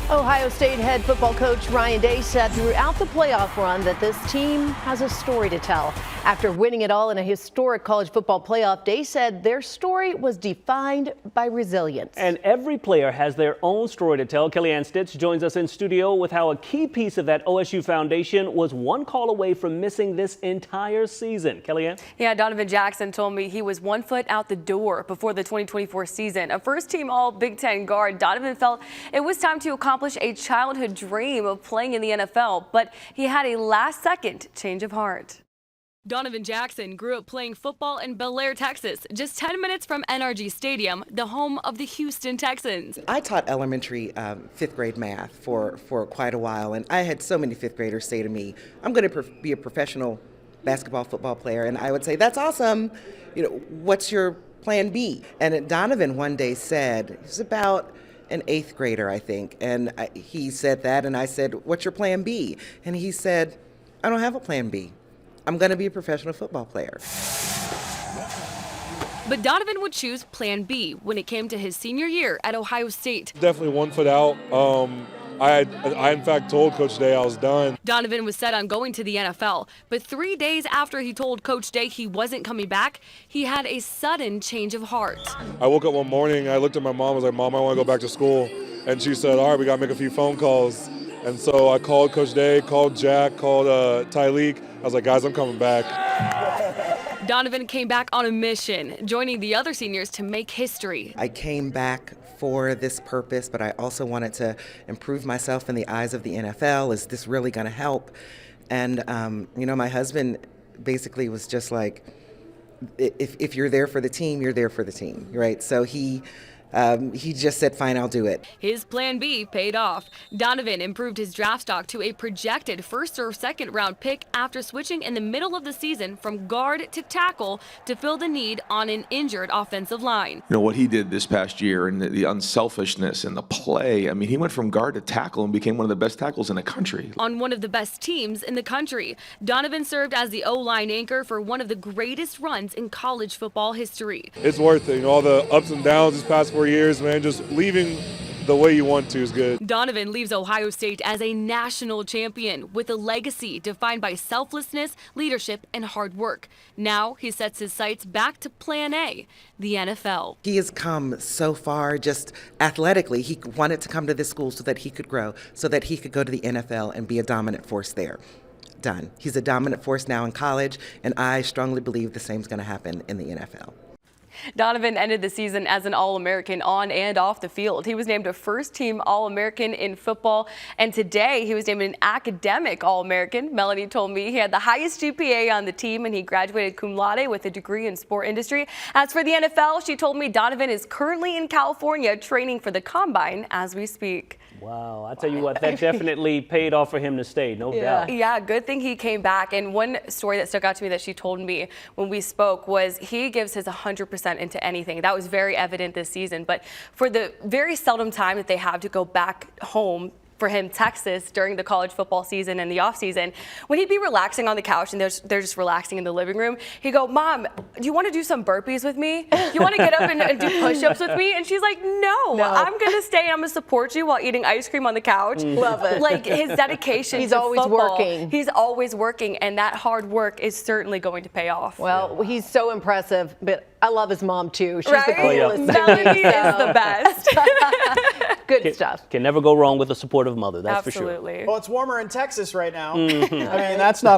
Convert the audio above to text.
Ohio State head football coach Ryan Day said throughout the playoff run that this team has a story to tell. After winning it all in a historic college football playoff, Day said their story was defined by resilience. And every player has their own story to tell. Kellyanne Stitz joins us in studio with how a key piece of that OSU foundation was one call away from missing this entire season. Kellyanne? Yeah, Donovan Jackson told me he was 1 foot out the door before the 2024 season. A first-team All-Big Ten guard, Donovan felt it was time to accomplish a childhood dream of playing in the NFL, but he had a last-second change of heart. Donovan Jackson grew up playing football in Bel Air, Texas, just 10 minutes from NRG Stadium, the home of the Houston Texans. I taught elementary fifth grade math for quite a while, and I had so many fifth graders say to me, I'm going to be a professional basketball, football player, and I would say, that's awesome. You know, what's your plan B? And Donovan one day said, he's about an eighth grader, I think, and he said that, and I said, what's your plan B? And he said, I don't have a plan B. I'm going to be a professional football player. But Donovan would choose plan B when it came to his senior year at Ohio State. Definitely 1 foot out. I in fact told Coach Day I was done. Donovan was set on going to the NFL, but 3 days after he told Coach Day he wasn't coming back, he had a sudden change of heart. I woke up one morning, I looked at my mom, I was like, Mom, I want to go back to school. And she said, all right, we got to make a few phone calls. And so I called Coach Day, called Jack, called Tyleek. I was like, guys, I'm coming back. Donovan came back on a mission, joining the other seniors to make history. I came back for this purpose, but I also wanted to improve myself in the eyes of the NFL. Is this really going to help? And, my husband basically was just like, if you're there for the team, you're there for the team, right? So he just said, fine, I'll do it. His plan B paid off. Donovan improved his draft stock to a projected first or second round pick after switching in the middle of the season from guard to tackle to fill the need on an injured offensive line. You know, what he did this past year and the unselfishness and the play, I mean, he went from guard to tackle and became one of the best tackles in the country. On one of the best teams in the country, Donovan served as the O-line anchor for one of the greatest runs in college football history. It's worth it. All the ups and downs these past 4 years, man, just leaving the way you want to is good. Donovan leaves Ohio State as a national champion with a legacy defined by selflessness, leadership, and hard work. Now he sets his sights back to plan A, the NFL. He has come so far just athletically. He wanted to come to this school so that he could grow, so that he could go to the NFL and be a dominant force there. Done. He's a dominant force now in college, and I strongly believe the same is going to happen in the NFL. Donovan ended the season as an All-American on and off the field. He was named a first-team All-American in football, and today he was named an academic All-American. Melanie told me he had the highest GPA on the team, and he graduated cum laude with a degree in sport industry. As for the NFL, she told me Donovan is currently in California training for the Combine as we speak. Wow, I tell you what, that definitely paid off for him to stay, no doubt. Yeah, good thing he came back. And one story that stuck out to me that she told me when we spoke was he gives his 100% into anything. That was very evident this season. But for the very seldom time that they have to go back home, for him, Texas, during the college football season and the off season, when he'd be relaxing on the couch and they're just relaxing in the living room, he'd go, Mom, do you want to do some burpees with me? Do you want to get up and do push-ups with me? And she's like, no. I'm going to stay and I'm going to support you while eating ice cream on the couch. Love it. Like his dedication He's to always football, working. He's always working, and that hard work is certainly going to pay off. Well, he's so impressive, but I love his mom too. She's right? the coolest. Melanie is the best. Good stuff. Can never go wrong with a supportive mother, that's for sure. Absolutely. Well, it's warmer in Texas right now. I mean, that's not